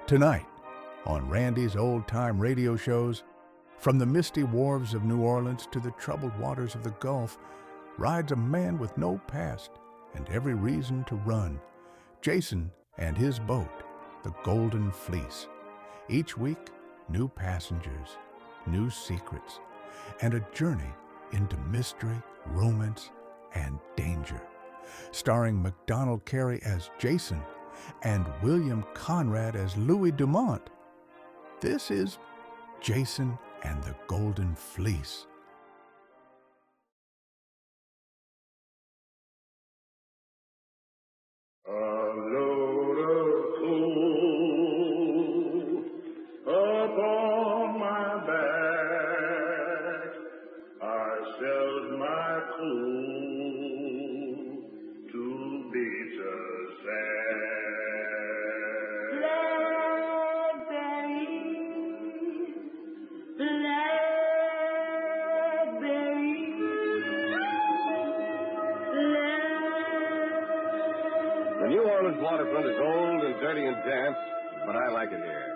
Tonight, on Randy's old-time radio shows, from the misty wharves of New Orleans to the troubled waters of the Gulf, rides a man with no past and every reason to run. Jason and his boat, the Golden Fleece. Each week, new passengers, new secrets, and a journey into mystery, romance, and danger. Starring MacDonald Carey as Jason and William Conrad as Louis Dumont. This is Jason and the Golden Fleece. A load of coal upon my back. I sell my coal to bitter sack. The New Orleans waterfront is old and dirty and damp, but I like it here.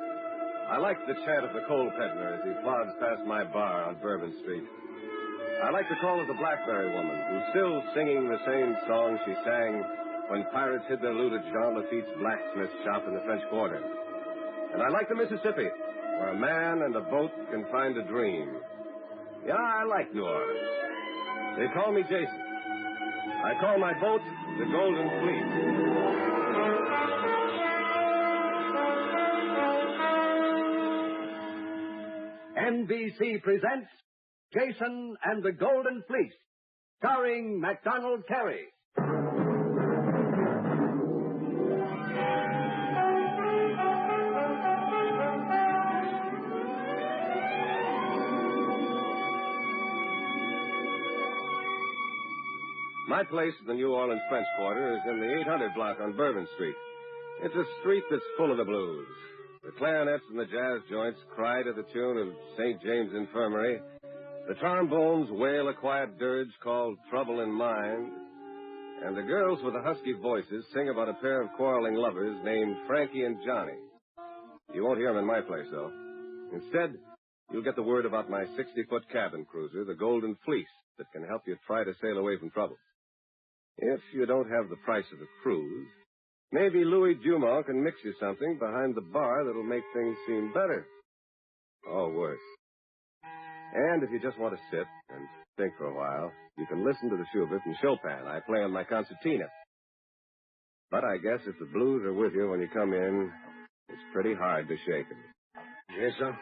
I like the chant of the coal peddler as he plods past my bar on Bourbon Street. I like the call of the Blackberry woman, who's still singing the same song she sang when pirates hid their loot at Jean Lafitte's blacksmith shop in the French Quarter. And I like the Mississippi, where a man and a boat can find a dream. Yeah, I like New Orleans. They call me Jason. I call my boat the Golden Fleece. NBC presents Jason and the Golden Fleece, starring MacDonald Carey. My place in the New Orleans French Quarter is in the 800 block on Bourbon Street. It's a street that's full of the blues. The clarinets and the jazz joints cry to the tune of St. James Infirmary. The trombones wail a quiet dirge called Trouble in Mind. And the girls with the husky voices sing about a pair of quarreling lovers named Frankie and Johnny. You won't hear them in my place, though. Instead, you'll get the word about my 60-foot cabin cruiser, the Golden Fleece, that can help you try to sail away from trouble. If you don't have the price of the cruise, maybe Louis Dumont can mix you something behind the bar that'll make things seem better. Or worse. And if you just want to sit and think for a while, you can listen to the Schubert and Chopin I play on my concertina. But I guess if the blues are with you when you come in, it's pretty hard to shake them. Yes, sir.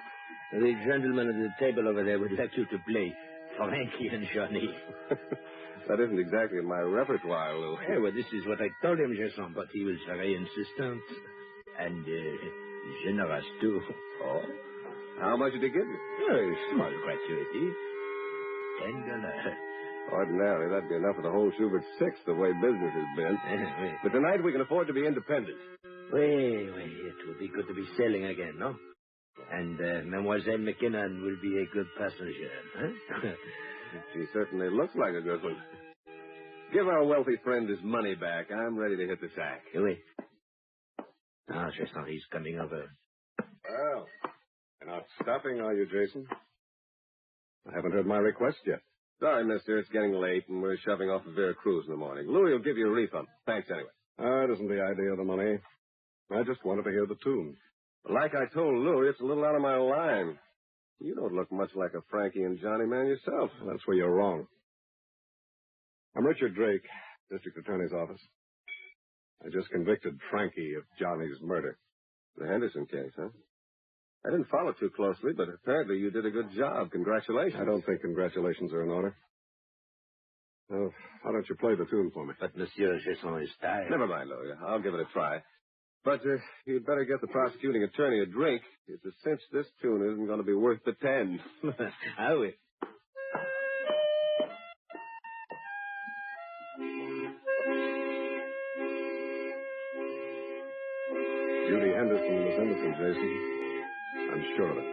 The gentleman at the table over there would like you to play Frankie and Johnny. That isn't exactly my repertoire, Lou. Hey, well, this is what I told him, Jason, but he was very insistent. And generous, too. Oh? How much did he give you? A small gratuity. $10. Ordinarily, that'd be enough for the whole Schubert Six, the way business has been. But tonight we can afford to be independent. Wait, it would be good to be sailing again, no? And Mademoiselle McKinnon will be a good passenger, huh? She certainly looks like a good one. Give our wealthy friend his money back. I'm ready to hit the sack. Oui. Ah, Jason, he's coming over. Well, you're not stopping, are you, Jason? I haven't heard my request yet. Sorry, mister. It's getting late, and we're shoving off a Vera Cruz in the morning. Louis will give you a refund. Thanks, anyway. That isn't the idea of the money. I just wanted to hear the tune. Like I told Louis, it's a little out of my line. You don't look much like a Frankie and Johnny man yourself. That's where you're wrong. I'm Richard Drake, District Attorney's Office. I just convicted Frankie of Johnny's murder. The Henderson case, huh? I didn't follow too closely, but apparently you did a good job. Congratulations. I don't think congratulations are in order. Why don't you play the tune for me? But Monsieur Jason is tired. Never mind, Louis. I'll give it a try. But you'd better get the prosecuting attorney a drink. It's a cinch this tune isn't going to be worth the 10. I will. Judy Henderson was innocent, Jason. I'm sure of it.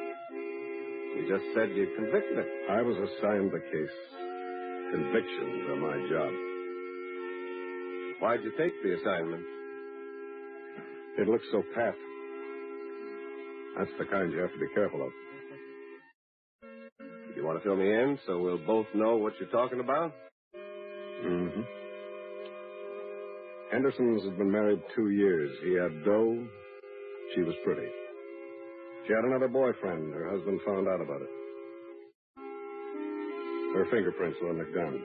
You just said you convicted her. I was assigned the case. Convictions are my job. Why'd you take the assignment? It looks so pat. That's the kind you have to be careful of. You want to fill me in so we'll both know what you're talking about? Mm-hmm. Henderson's had been married 2 years. He had dough. She was pretty. She had another boyfriend. Her husband found out about it. Her fingerprints were on the gun.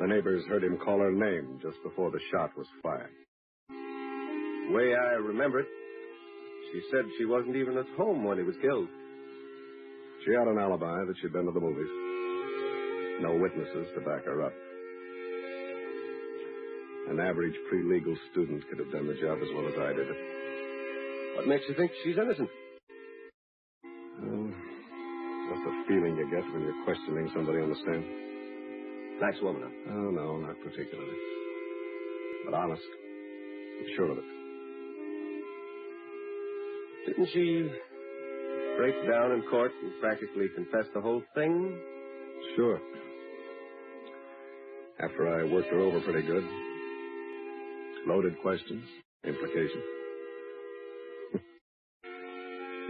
The neighbors heard him call her name just before the shot was fired. The way I remember it, she said she wasn't even at home when he was killed. She had an alibi that she'd been to the movies. No witnesses to back her up. An average pre-legal student could have done the job as well as I did it. What makes you think she's innocent? Just a feeling you get when you're questioning somebody on the stand. Nice woman, huh? Oh, no, not particularly. But honest. I'm sure of it. Didn't she break down in court and practically confess the whole thing? Sure. After I worked her over pretty good. Loaded questions, implications.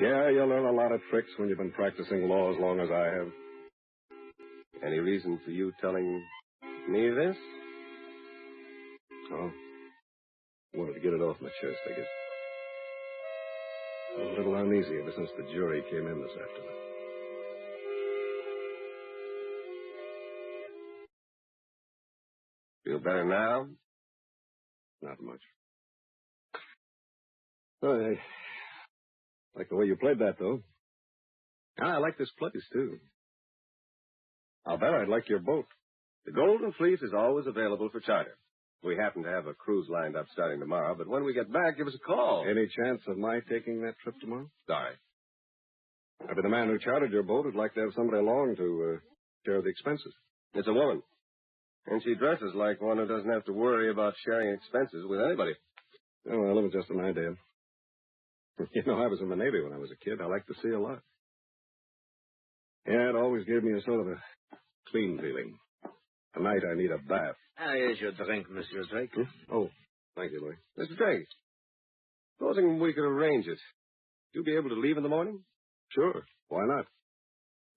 Yeah, you'll learn a lot of tricks when you've been practicing law as long as I have. Any reason for you telling me this? Oh, wanted to get it off my chest, I guess. I'm a little uneasy ever since the jury came in this afternoon. Feel better now? Not much. Oh, I like the way you played that, though. I like this place, too. I'll bet I'd like your boat. The Golden Fleece is always available for charter. We happen to have a cruise lined up starting tomorrow, but when we get back, give us a call. Any chance of my taking that trip tomorrow? Sorry. Maybe the man who chartered your boat would like to have somebody along to share the expenses. It's a woman. And she dresses like one who doesn't have to worry about sharing expenses with anybody. Oh, well, it was just an idea. You know, I was in the Navy when I was a kid. I liked to see a lot. Yeah, it always gave me a sort of a clean feeling. Tonight I need a bath. Here's your drink, Monsieur Drake. Oh, thank you, Louis. Mr. Drake, supposing we could arrange it. You'll be able to leave in the morning? Sure. Why not?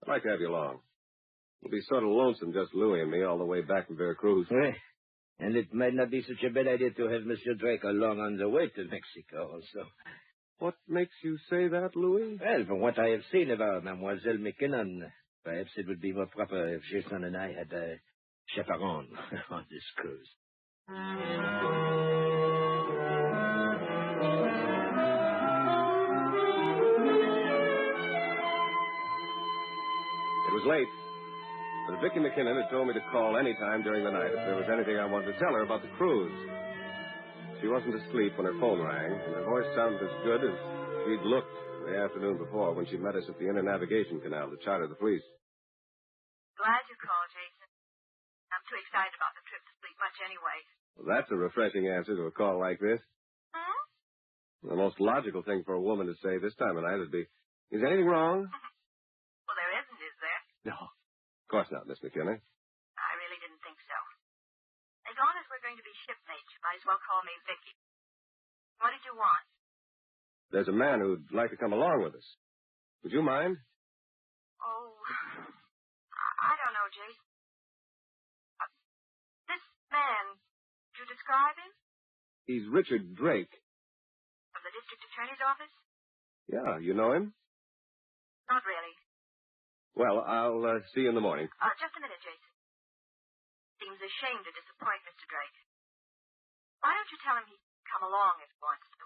I'd like to have you along. It'll be sort of lonesome, just Louis and me, all the way back from Veracruz. Oui. And it might not be such a bad idea to have Monsieur Drake along on the way to Mexico also. What makes you say that, Louis? Well, from what I have seen of our Mademoiselle McKinnon, perhaps it would be more proper if Jason and I had a chaperone on this cruise. It was late, but Vicky McKinnon had told me to call any time during the night if there was anything I wanted to tell her about the cruise. She wasn't asleep when her phone rang, and her voice sounded as good as she'd looked the afternoon before when she met us at the Inner Navigation Canal to charter the Fleece. Glad you called, Jason. I'm too excited about the trip to sleep much anyway. Well, that's a refreshing answer to a call like this. Hmm? The most logical thing for a woman to say this time of night would be, is anything wrong? Well, there isn't, is there? No. Of course not, Miss McKinnon. I really didn't think so. As long as we're going to be shipmates, you might as well call me Vicky. What did you want? There's a man who'd like to come along with us. Would you mind? Oh, I don't know, Jason. This man, did you describe him? He's Richard Drake. Of the district attorney's office? Yeah, you know him? Not really. Well, I'll see you in the morning. Just a minute, Jason. Seems a shame to disappoint Mr. Drake. Why don't you tell him he can come along if he wants to?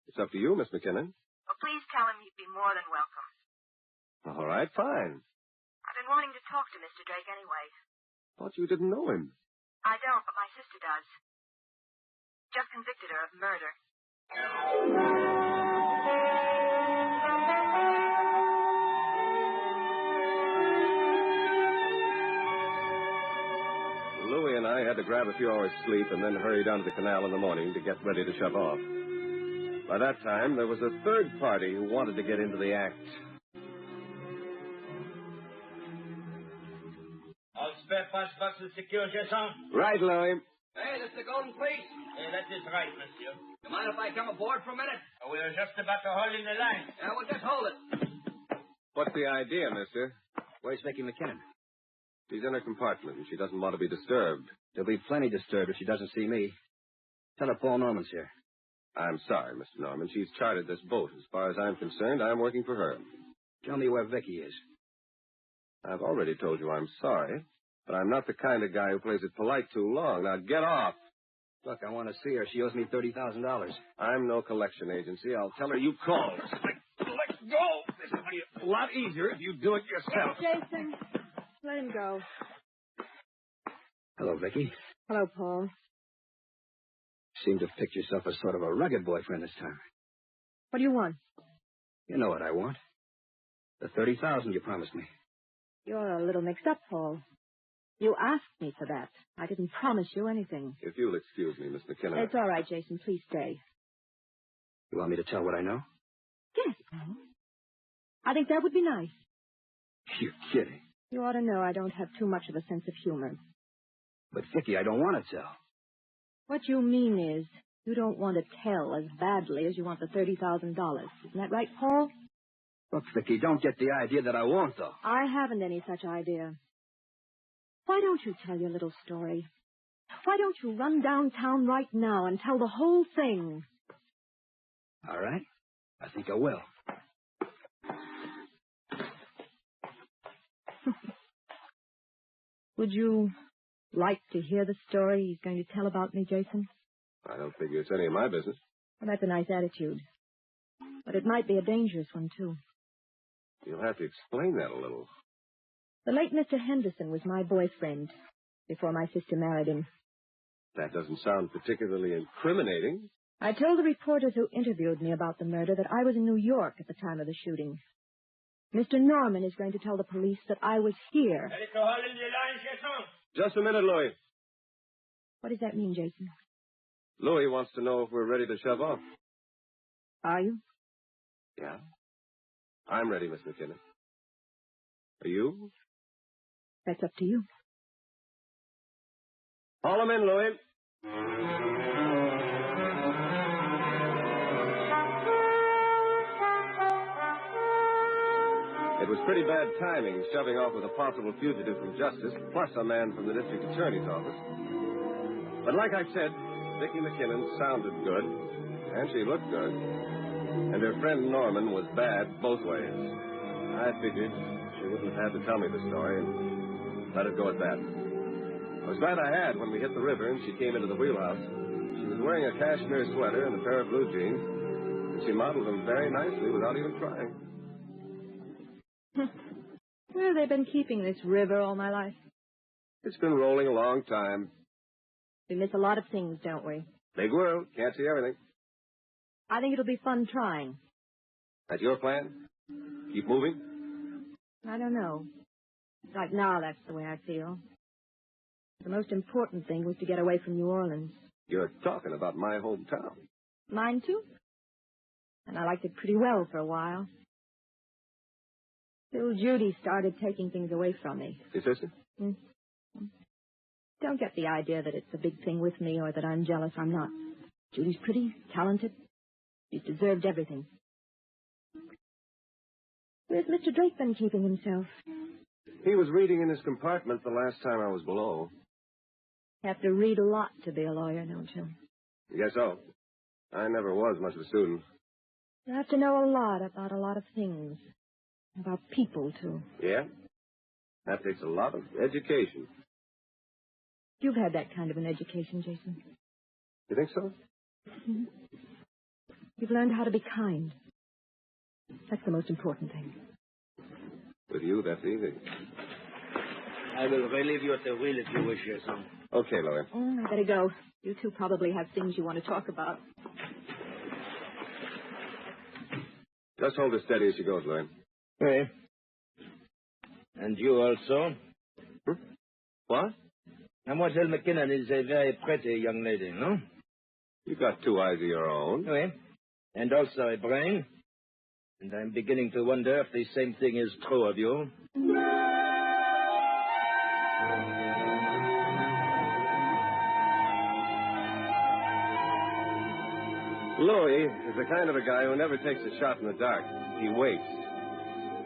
It's up to you, Miss McKinnon. Well, please tell him he'd be more than welcome. All right, fine. I've been wanting to talk to Mr. Drake anyway. Thought you didn't know him. I don't, but my sister does. Just convicted her of murder. Louis and I had to grab a few hours' sleep and then hurry down to the canal in the morning to get ready to shove off. By that time, there was a third party who wanted to get into the act. All spare parts boxes secure, Jason? Right, Louis. Hey, this is the Golden Fleece. That is right, monsieur. You mind if I come aboard for a minute? We're just about to hold in the line. Yeah, well, just hold it. What's the idea, mister? Where's Vicky McKinnon? She's in her compartment, and she doesn't want to be disturbed. She'll be plenty disturbed if she doesn't see me. Tell her Paul Norman's here. I'm sorry, Mr. Norman. She's chartered this boat. As far as I'm concerned, I'm working for her. Tell me where Vicky is. I've already told you I'm sorry, but I'm not the kind of guy who plays it polite too long. Now, get off. Look, I want to see her. She owes me $30,000. I'm no collection agency. I'll tell her you called. Let go. This will be a lot easier if you do it yourself. Jason, let him go. Hello, Vicky. Hello, Paul. Seem to have picked yourself a sort of a rugged boyfriend this time. What do you want? You know what I want. The $30,000 you promised me. You're a little mixed up, Paul. You asked me for that. I didn't promise you anything. If you'll excuse me, Miss McKinnon. It's all right, Jason. Please stay. You want me to tell what I know? Yes, Paul. I think that would be nice. You're kidding. You ought to know I don't have too much of a sense of humor. But, Vicky, I don't want to tell. What you mean is you don't want to tell as badly as you want the $30,000. Isn't that right, Paul? Look, Vicky, don't get the idea that I won't, though. I haven't any such idea. Why don't you tell your little story? Why don't you run downtown right now and tell the whole thing? All right. I think I will. Would you like to hear the story he's going to tell about me, Jason? I don't figure it's any of my business. Well, that's a nice attitude. But it might be a dangerous one, too. You'll have to explain that a little. The late Mr. Henderson was my boyfriend before my sister married him. That doesn't sound particularly incriminating. I told the reporters who interviewed me about the murder that I was in New York at the time of the shooting. Mr. Norman is going to tell the police that I was here. Just a minute, Louis. What does that mean, Jason? Louis wants to know if we're ready to shove off. Are you? Yeah. I'm ready, Miss McKinnon. Are you? That's up to you. Haul him in, Louis. It was pretty bad timing, shoving off with a possible fugitive from justice, plus a man from the district attorney's office. But like I said, Vicky McKinnon sounded good, and she looked good. And her friend Norman was bad both ways. I figured she wouldn't have had to tell me the story and let it go at that. I was glad I had when we hit the river and she came into the wheelhouse. She was wearing a cashmere sweater and a pair of blue jeans, and she modeled them very nicely without even trying. Where have they been keeping this river all my life? It's been rolling a long time. We miss a lot of things, don't we? Big world. Can't see everything. I think it'll be fun trying. That's your plan? Keep moving? I don't know. Right now, that's the way I feel. The most important thing was to get away from New Orleans. You're talking about my hometown. Mine, too. And I liked it pretty well for a while. Till Judy started taking things away from me. Your sister? Don't get the idea that it's a big thing with me or that I'm jealous. I'm not. Judy's pretty, talented. She's deserved everything. Where's Mr. Drake been keeping himself? He was reading in his compartment the last time I was below. You have to read a lot to be a lawyer, don't you? I guess so. I never was much of a student. You have to know a lot about a lot of things. About people, too. Yeah? That takes a lot of education. You've had that kind of an education, Jason. You think so? Mm-hmm. You've learned how to be kind. That's the most important thing. With you, that's easy. I will relieve you at the wheel if you wish, your son. Okay, Louis. I better go. You two probably have things you want to talk about. Just hold her steady as she goes, Louis. Hey. And you also? What? Mademoiselle McKinnon is a very pretty young lady, no? You got two eyes of your own. Oui. And also a brain. And I'm beginning to wonder if the same thing is true of you. Louis is the kind of a guy who never takes a shot in the dark. He waits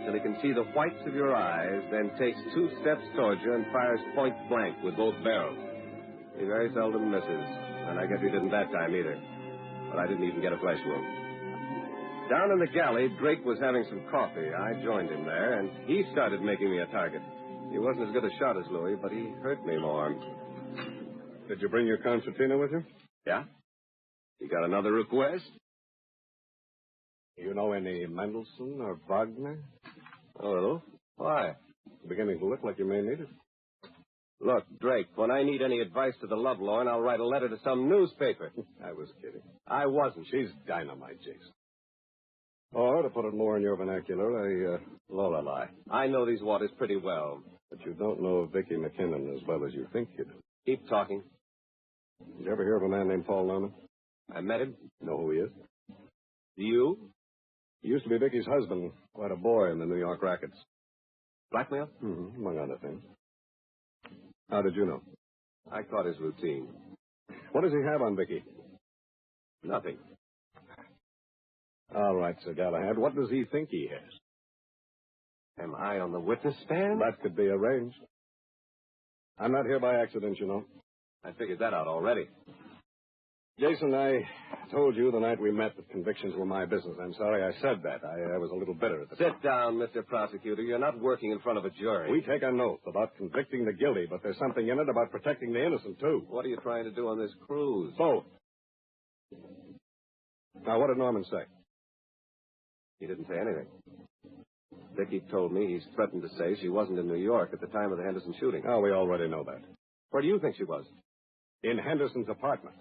till he can see the whites of your eyes, then takes 2 steps towards you and fires point blank with both barrels. He very seldom misses, and I guess he didn't that time either. But I didn't even get a flesh wound. Down in the galley, Drake was having some coffee. I joined him there, and he started making me a target. He wasn't as good a shot as Louis, but he hurt me more. Did you bring your concertina with you? Yeah? You got another request? You know any Mendelssohn or Wagner? Oh, why? It's beginning to look like you may need it. Look, Drake, when I need any advice to the lovelorn, I'll write a letter to some newspaper. I was kidding. I wasn't. She's dynamite, Jason. Or, to put it more in your vernacular, a lullaby. I know these waters pretty well. But you don't know Vicky McKinnon as well as you think you do. Keep talking. Did you ever hear of a man named Paul Norman? I met him. Know who he is? You? He used to be Vicky's husband, quite a boy in the New York rackets. Blackmail? Mm-hmm, among other things. How did you know? I caught his routine. What does he have on Vicky? Nothing. All right, Sir Galahad. What does he think he has? Am I on the witness stand? That could be arranged. I'm not here by accident, you know. I figured that out already. Jason, I told you the night we met that convictions were my business. I'm sorry I said that. I was a little bitter at the time. Sit down, Mr. Prosecutor. You're not working in front of a jury. We take an oath about convicting the guilty, but there's something in it about protecting the innocent, too. What are you trying to do on this cruise? Both. Now, what did Norman say? He didn't say anything. Vicky told me he's threatened to say she wasn't in New York at the time of the Henderson shooting. Oh, we already know that. Where do you think she was? In Henderson's apartment.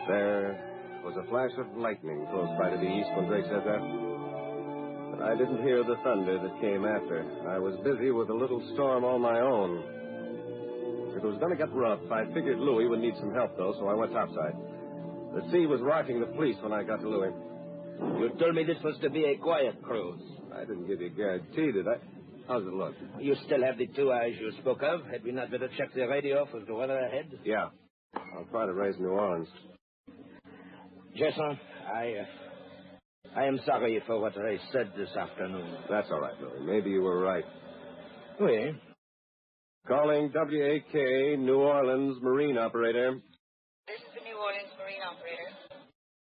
There was a flash of lightning close by to the east when Drake said that. But I didn't hear the thunder that came after. I was busy with a little storm all my own. If it was going to get rough, I figured Louis would need some help, though, so I went topside. The sea was rocking the Fleece when I got to Louis. You told me this was to be a quiet cruise. I didn't give you a guarantee, did I? How's it look? You still have the 2 eyes you spoke of. Had we not better check the radio for the weather ahead? Yeah. I'll try to raise New Orleans. Jason, I am sorry for what I said this afternoon. That's all right, Louis. Maybe you were right. Oui. Calling WAK, New Orleans Marine Operator. This is the New Orleans Marine Operator.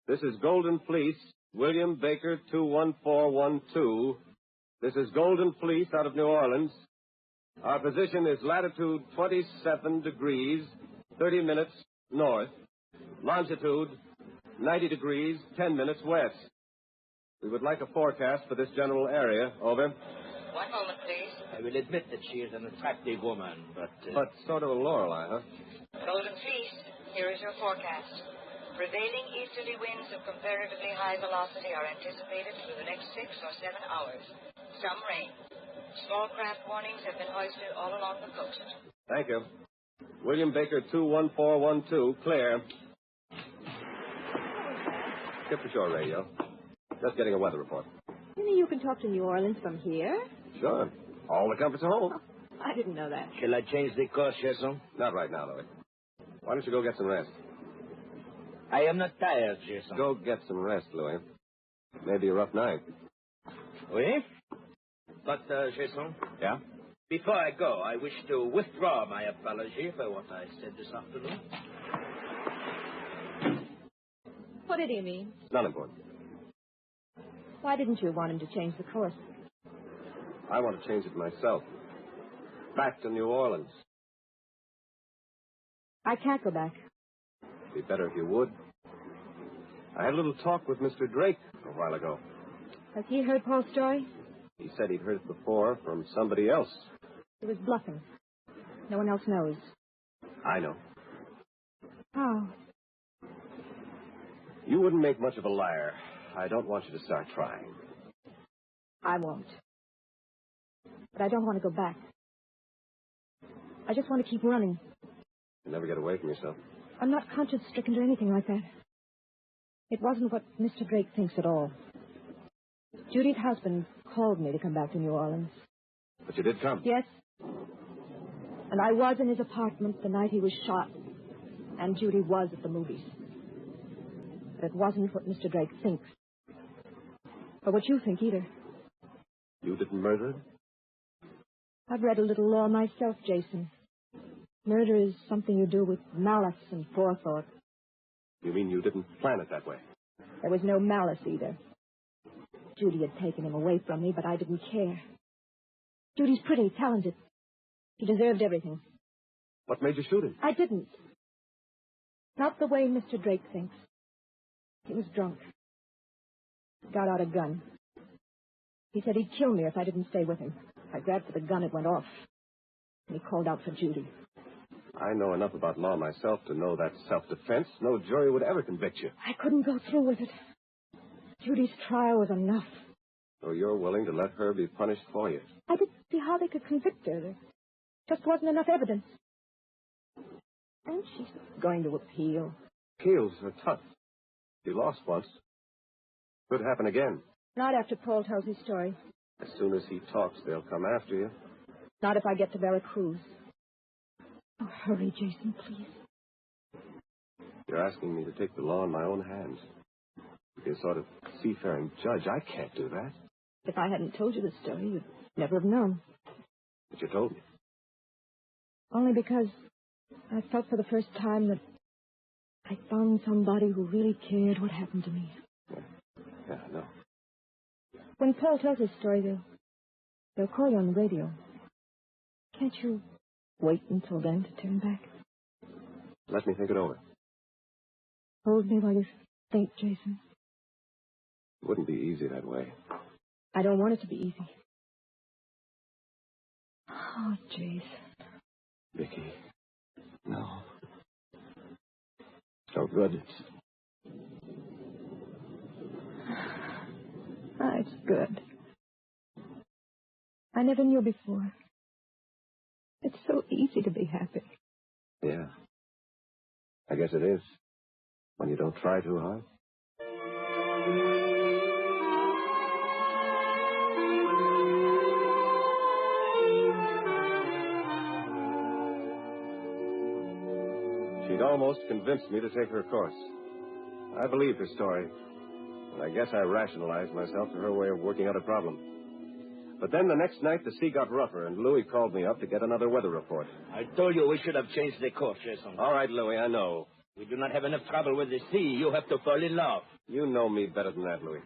This is Golden Fleece, William Baker 21412. This is Golden Fleece out of New Orleans. Our position is latitude 27 degrees, 30 minutes north. Longitude 90 degrees, 10 minutes west. We would like a forecast for this general area. Over. 1 moment, please. I will admit that she is an attractive woman, but... But sort of a Lorelei, huh? Golden Fleece, here is your forecast. Prevailing easterly winds of comparatively high velocity are anticipated for the next 6 or 7 hours. Some rain. Small craft warnings have been hoisted all along the coast. Thank you. William Baker 21412, clear. Skip the shore radio. Just getting a weather report. You mean you can talk to New Orleans from here? Sure. All the comforts of home. I didn't know that. Shall I change the course, Jason? Not right now, Louis. Why don't you go get some rest? I am not tired, Jason. Go get some rest, Louis. Maybe a rough night. Oui? But, Jason? Yeah? Before I go, I wish to withdraw my apology for what I said this afternoon. What did he mean? Not important. Why didn't you want him to change the course? I want to change it myself. Back to New Orleans. I can't go back. It'd be better if you would. I had a little talk with Mr. Drake a while ago. Has he heard Paul's story? He said he'd heard it before from somebody else. He was bluffing. No one else knows. I know. How? You wouldn't make much of a liar. I don't want you to start trying. I won't. But I don't want to go back. I just want to keep running. You never get away from yourself. I'm not conscience-stricken or anything like that. It wasn't what Mr. Drake thinks at all. Judy's husband called me to come back to New Orleans. But you did come. Yes. And I was in his apartment the night he was shot. And Judy was at the movies. But it wasn't what Mr. Drake thinks. Or what you think either. You didn't murder him? I've read a little law myself, Jason. Murder is something you do with malice and forethought. You mean you didn't plan it that way? There was no malice either. Judy had taken him away from me, but I didn't care. Judy's pretty, talented. He deserved everything. What made you shoot him? I didn't. Not the way Mr. Drake thinks. He was drunk. Got out a gun. He said he'd kill me if I didn't stay with him. I grabbed for the gun, it went off. And he called out for Judy. I know enough about law myself to know that's self-defense. No jury would ever convict you. I couldn't go through with it. Judy's trial was enough. So you're willing to let her be punished for you? I didn't see how they could convict her. There just wasn't enough evidence. And she's going to appeal. Appeals are tough. You lost once. Could happen again. Not after Paul tells his story. As soon as he talks, they'll come after you. Not if I get to Veracruz. Oh, hurry, Jason, please. You're asking me to take the law in my own hands. You're a sort of seafaring judge. I can't do that. If I hadn't told you the story, you'd never have known. But you told me. Only because I felt for the first time that I found somebody who really cared what happened to me. Yeah, I know. When Paul tells his story, they'll call you on the radio. Can't you wait until then to turn back? Let me think it over. Hold me while you think, Jason. It wouldn't be easy that way. I don't want it to be easy. Oh, Jason. Vicky. No. So good. It's good. I never knew before. It's so easy to be happy. Yeah. I guess it is. When you don't try too hard. She'd almost convinced me to take her course. I believed her story. And I guess I rationalized myself to her way of working out a problem. But then the next night, the sea got rougher, and Louis called me up to get another weather report. I told you we should have changed the course, Jason. All right, Louis, I know. We do not have enough trouble with the sea. You have to fall in love. You know me better than that, Louis.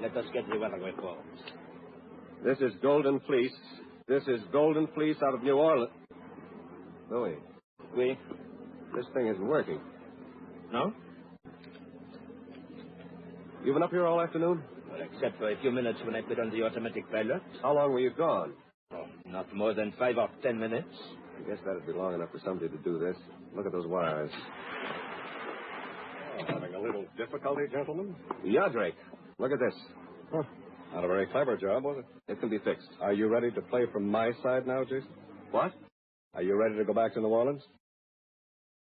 Let us get the weather report. This is Golden Fleece. This is Golden Fleece out of New Orleans. Louis. Oui? This thing isn't working. No? You been up here all afternoon? Well, except for a few minutes when I put on the automatic pilot. How long were you gone? Oh, not more than 5 or 10 minutes. I guess that'd be long enough for somebody to do this. Look at those wires. Oh, having a little difficulty, gentlemen? Yeah, Drake. Look at this. Huh. Not a very clever job, was it? It can be fixed. Are you ready to play from my side now, Jason? What? Are you ready to go back to New Orleans?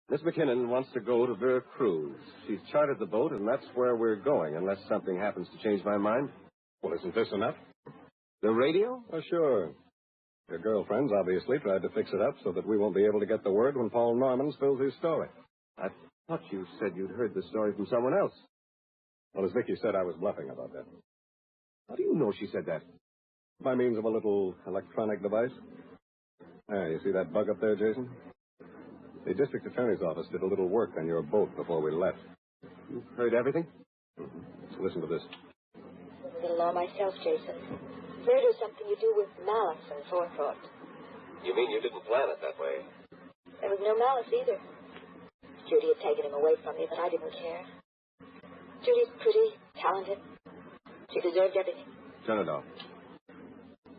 Miss McKinnon wants to go to Veracruz. She's chartered the boat, and that's where we're going, unless something happens to change my mind. Well, isn't this enough? The radio? Oh, sure. Your girlfriends obviously tried to fix it up so that we won't be able to get the word when Paul Norman spills his story. I thought you said you'd heard the story from someone else. Well, as Vicky said, I was bluffing about that. How do you know she said that? By means of a little electronic device. There, you see that bug up there, Jason? The district attorney's office did a little work on your boat before we left. You heard everything? Mm-hmm. So listen to this. A little law myself, Jason. Murder's something you do with malice and forethought. You mean you didn't plan it that way? There was no malice either. Judy had taken him away from me, but I didn't care. Judy's pretty, talented. She deserved everything. Turn it off.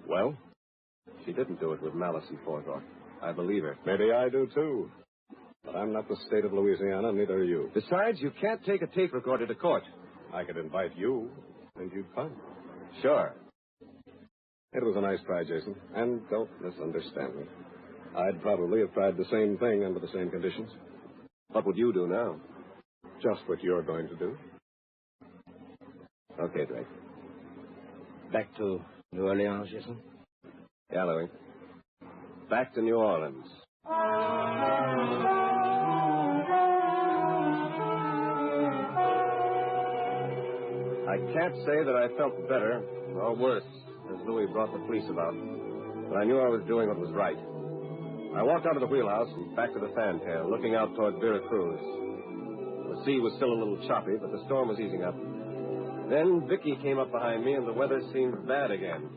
Well, she didn't do it with malice and forethought. I believe her. Maybe I do, too. But I'm not the state of Louisiana, neither are you. Besides, you can't take a tape recorder to court. I could invite you, and you'd come. Sure. It was a nice try, Jason. And don't misunderstand me. I'd probably have tried the same thing under the same conditions. What would you do now? Just what you're going to do. Okay, Drake. Back to New Orleans, Jason? Yeah, Louie. Back to New Orleans. I can't say that I felt better or worse as Louis brought the police about, but I knew I was doing what was right. I walked out of the wheelhouse and back to the fantail, looking out toward Vera Cruz. The sea was still a little choppy, but the storm was easing up. Then Vicky came up behind me, and the weather seemed bad again.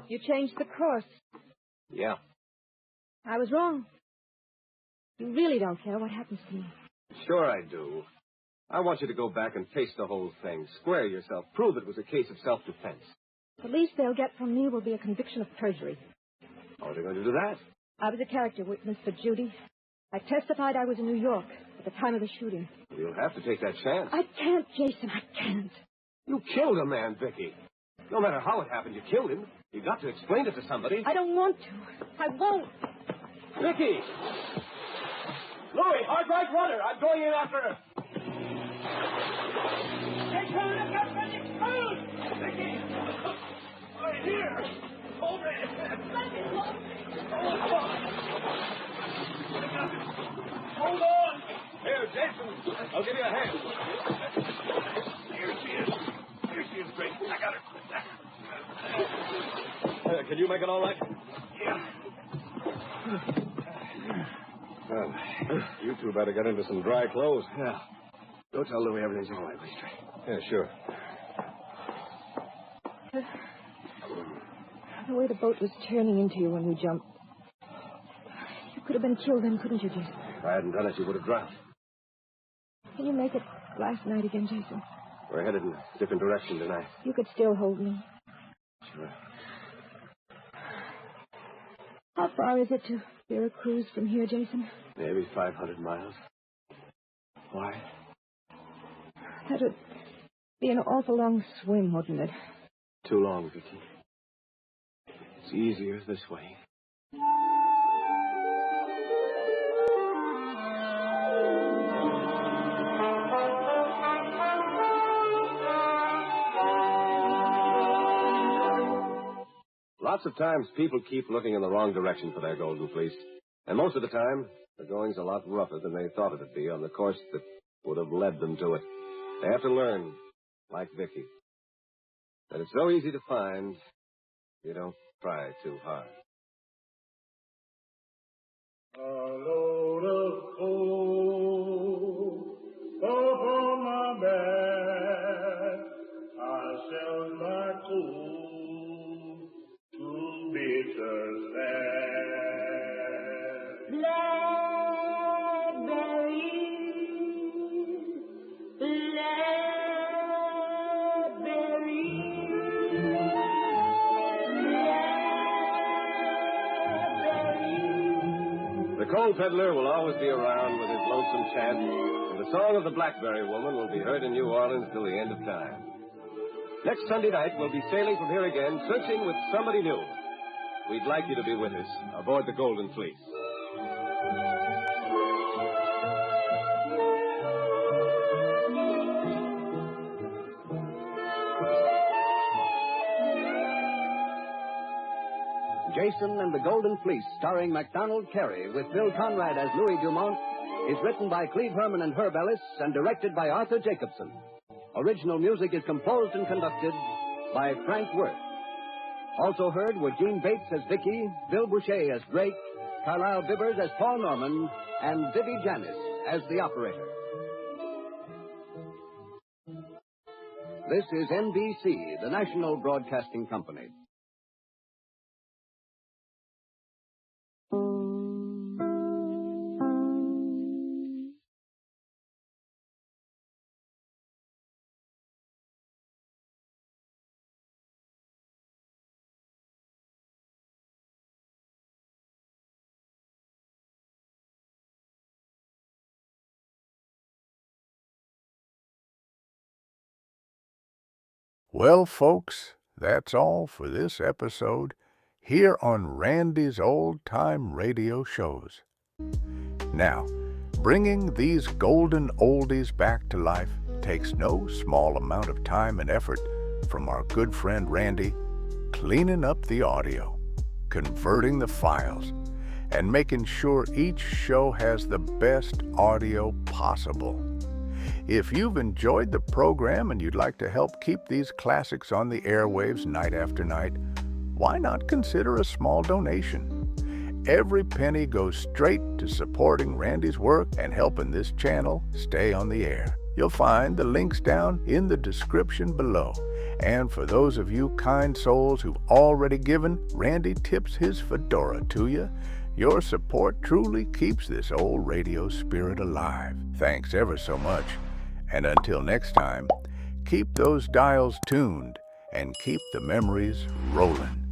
You changed the course. Yeah. I was wrong. You really don't care what happens to me. Sure I do. I want you to go back and face the whole thing. Square yourself. Prove it was a case of self-defense. The least they'll get from me will be a conviction of perjury. How are they going to do that? I was a character witness for Judy. I testified I was in New York at the time of the shooting. You'll have to take that chance. I can't, Jason. I can't. You killed a man, Vicky. No matter how it happened, you killed him. You've got to explain it to somebody. I don't want to. I won't. Vicky! Louis, hard right runner. I'm going in after her. Hey, John, I've got Frankie exposed. Vicky! Right here. Over it. Hold on. Here, Jason. I'll give you a hand. Here she is. Here she is, Drake. I got her. Can you make it all right? Yeah. Well, you two better get into some dry clothes. Yeah. Go tell Louis everything's all right, please, Drake. Yeah, sure. The way the boat was turning into you when we jumped. You could have been killed then, couldn't you, Jason? If I hadn't done it, you would have drowned. Can you make it last night again, Jason? We're headed in a different direction tonight. You could still hold me. Sure. How far is it to Vera Cruz from here, Jason? Maybe 500 miles. Why? That would be an awful long swim, wouldn't it? Too long, Vicky. It's easier this way. Lots of times people keep looking in the wrong direction for their golden fleece. And most of the time, the going's a lot rougher than they thought it'd be on the course that would have led them to it. They have to learn, like Vicky, that it's so easy to find, you don't try too hard. A load of coal upon my back, I sell my coal to bitter sad. The coal peddler will always be around with his lonesome chant, and the song of the Blackberry Woman will be heard in New Orleans till the end of time. Next Sunday night, we'll be sailing from here again, searching with somebody new. We'd like you to be with us aboard the Golden Fleece. Jason and the Golden Fleece, starring MacDonald Carey with Bill Conrad as Louis Dumont, is written by Cleve Herman and Herb Ellis and directed by Arthur Jacobson. Original music is composed and conducted by Frank Worth. Also heard were Gene Bates as Vicky, Bill Boucher as Drake, Carlisle Bibbers as Paul Norman, and Vivi Janis as the operator. This is NBC, the national broadcasting company. Well, folks, that's all for this episode here on Randy's Old Time Radio Shows. Now, bringing these golden oldies back to life takes no small amount of time and effort from our good friend Randy cleaning up the audio. converting the files, and making sure each show has the best audio possible. If you've enjoyed the program and you'd like to help keep these classics on the airwaves night after night, why not consider a small donation? Every penny goes straight to supporting Randy's work and helping this channel stay on the air. You'll find the links down in the description below. And for those of you kind souls who've already given, Randy tips his fedora to you. Your support truly keeps this old radio spirit alive. Thanks ever so much. And until next time, keep those dials tuned and keep the memories rolling.